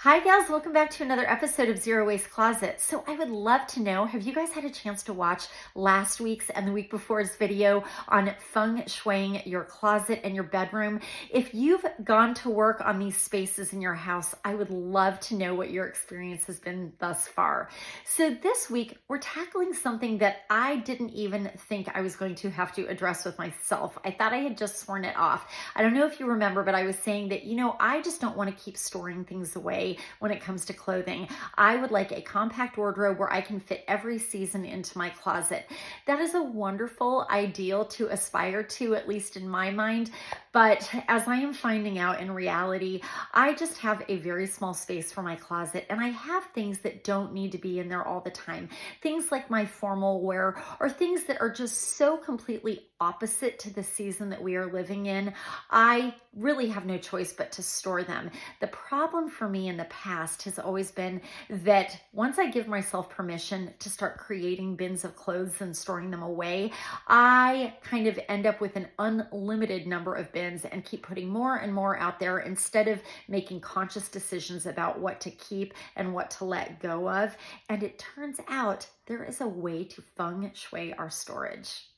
Hi gals, welcome back to another episode of Zero Waste Closet. So I would love to know, have you guys had a chance to watch last week's and the week before's video on Feng Shuiing your closet and your bedroom? If you've gone to work on these spaces in your house, I would love to know what your experience has been thus far. So this week, we're tackling something that I didn't even think I was going to have to address with myself. I thought I had just sworn it off. I don't know if you remember, but I was saying that, I just don't want to keep storing things away when it comes to clothing. I would like a compact wardrobe where I can fit every season into my closet. That is a wonderful ideal to aspire to, at least in my mind. But as I am finding out in reality, I just have a very small space for my closet, and I have things that don't need to be in there all the time. Things like my formal wear, or things that are just so completely opposite to the season that we are living in. I really have no choice but to store them. The problem for me in the past has always been that once I give myself permission to start creating bins of clothes and storing them away, I kind of end up with an unlimited number of bins and keep putting more and more out there instead of making conscious decisions about what to keep and what to let go of. And it turns out there is a way to feng shui our storage.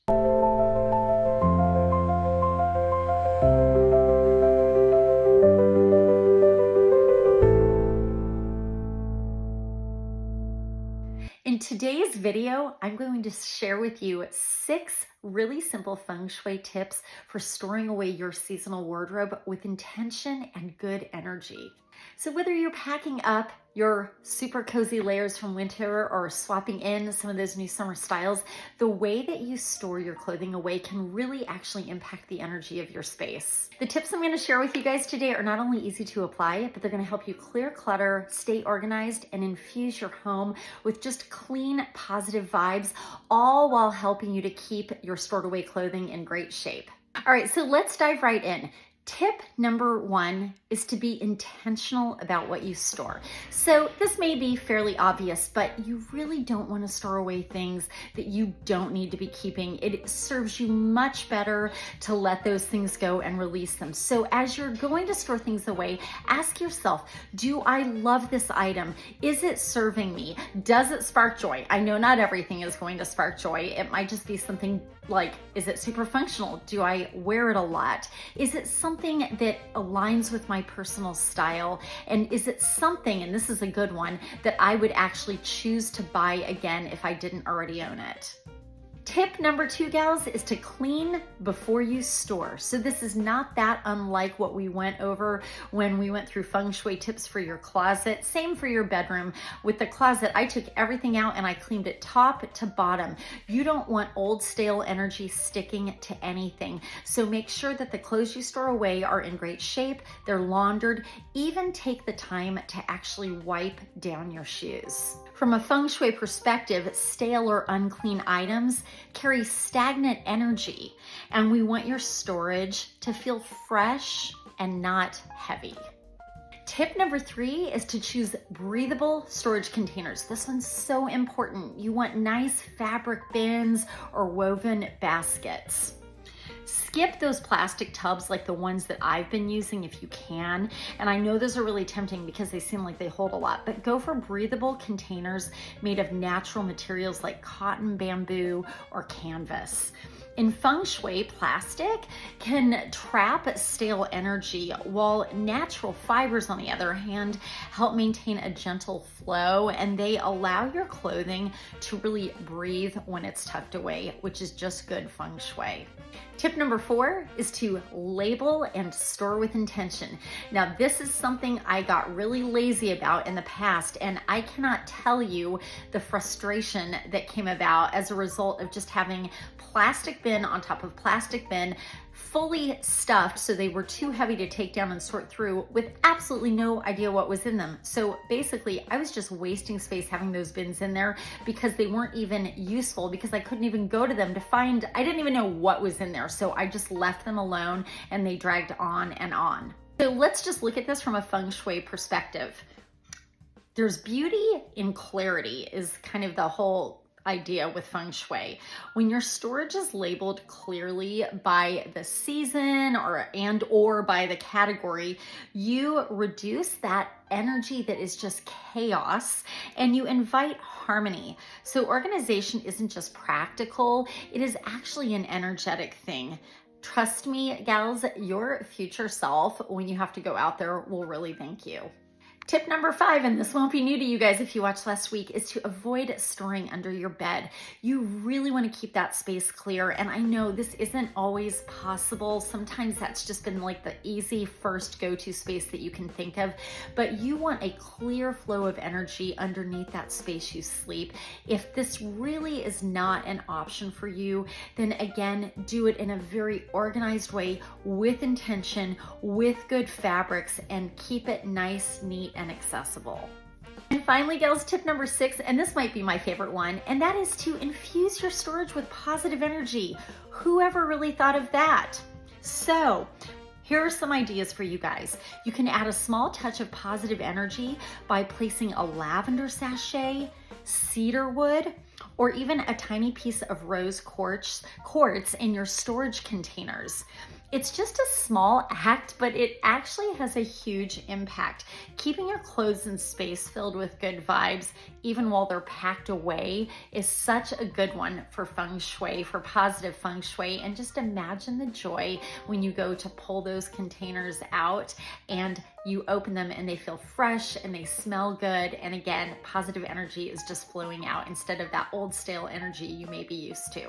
In today's video, I'm going to share with you 6 really simple feng shui tips for storing away your seasonal wardrobe with intention and good energy. So whether you're packing up your super cozy layers from winter or swapping in some of those new summer styles, the way that you store your clothing away can really actually impact the energy of your space. The tips I'm going to share with you guys today are not only easy to apply, but they're going to help you clear clutter, stay organized, and infuse your home with just clean, positive vibes, all while helping you to keep your stored away clothing in great shape. All right, so let's dive right in. Tip number 1 is to be intentional about what you store. So this may be fairly obvious, but you really don't want to store away things that you don't need to be keeping. It serves you much better to let those things go and release them. So as you're going to store things away, ask yourself, do I love this item? Is it serving me? Does it spark joy? I know not everything is going to spark joy. It might just be something like, is it super functional? Do I wear it a lot? Is it something that aligns with my personal style? And is it something, and this is a good one, that I would actually choose to buy again if I didn't already own it? Tip number 2, gals, is to clean before you store. So this is not that unlike what we went over when we went through feng shui tips for your closet. Same for your bedroom. With the closet, I took everything out and I cleaned it top to bottom. You don't want old stale energy sticking to anything. So make sure that the clothes you store away are in great shape, they're laundered. Even take the time to actually wipe down your shoes. From a feng shui perspective, stale or unclean items carry stagnant energy, and we want your storage to feel fresh and not heavy. Tip number 3 is to choose breathable storage containers. This one's so important. You want nice fabric bins or woven baskets. Skip those plastic tubs like the ones that I've been using if you can. And I know those are really tempting because they seem like they hold a lot, but go for breathable containers made of natural materials like cotton, bamboo, or canvas. In feng shui, plastic can trap stale energy, while natural fibers, on the other hand, help maintain a gentle flow, and they allow your clothing to really breathe when it's tucked away, which is just good feng shui. Tip number 4 is to label and store with intention. Now, this is something I got really lazy about in the past, and I cannot tell you the frustration that came about as a result of just having plastic bin on top of plastic bin, fully stuffed so they were too heavy to take down and sort through, with absolutely no idea what was in them. So basically, I was just wasting space having those bins in there because they weren't even useful, because I couldn't even go to them to find, I didn't even know what was in there. So I just left them alone and they dragged on and on. So let's just look at this from a feng shui perspective. There's beauty in clarity is kind of the whole idea with Feng Shui. When your storage is labeled clearly by the season or by the category, you reduce that energy that is just chaos and you invite harmony. So organization isn't just practical, it is actually an energetic thing. Trust me, gals, your future self, when you have to go out there, will really thank you. Tip number 5, and this won't be new to you guys if you watched last week, is to avoid storing under your bed. You really want to keep that space clear. And I know this isn't always possible. Sometimes that's just been like the easy first go-to space that you can think of, but you want a clear flow of energy underneath that space you sleep. If this really is not an option for you, then again, do it in a very organized way with intention, with good fabrics, and keep it nice, neat, and accessible. And finally, gals, tip number 6, and this might be my favorite one, and that is to infuse your storage with positive energy. Whoever really thought of that? So here are some ideas for you guys. You can add a small touch of positive energy by placing a lavender sachet, cedar wood, or even a tiny piece of rose quartz in your storage containers. It's just a small act, but it actually has a huge impact. Keeping your clothes and space filled with good vibes, even while they're packed away, is such a good one for Feng Shui, for positive Feng Shui. And just imagine the joy when you go to pull those containers out and you open them and they feel fresh and they smell good. And again, positive energy is just flowing out instead of that old stale energy you may be used to.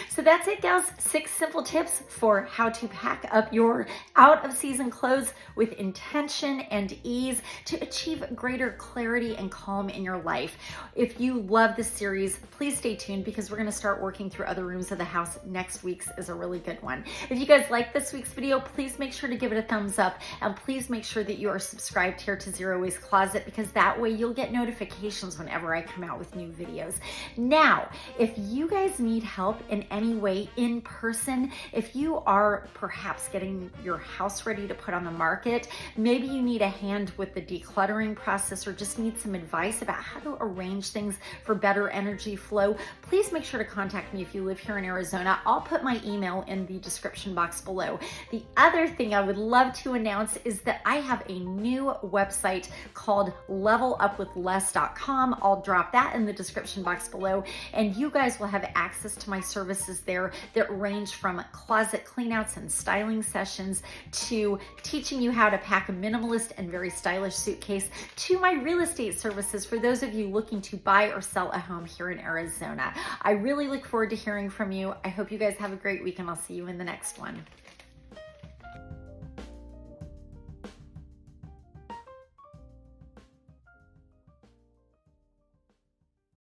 So that's it, gals. 6 simple tips for how to pack up your out of season clothes with intention and ease to achieve greater clarity and calm in your life. If you love this series, please stay tuned because we're going to start working through other rooms of the house. Next week's is a really good one. If you guys like this week's video, please make sure to give it a thumbs up, and please make sure that you are subscribed here to Zero Waste Closet, because that way you'll get notifications whenever I come out with new videos. Now, if you guys need help in any way in person, if you are perhaps getting your house ready to put on the market, maybe you need a hand with the decluttering process or just need some advice about how to arrange things for better energy flow, please make sure to contact me if you live here in Arizona. I'll put my email in the description box below. The other thing I would love to announce is that I have a new website called levelupwithless.com. I'll drop that in the description box below, and you guys will have access to my services there that range from closet cleanouts and styling sessions to teaching you how to pack a minimalist and very stylish suitcase to my real estate services for those of you looking to buy or sell a home here in Arizona. I really look forward to hearing from you. I hope you guys have a great week, and I'll see you in the next one.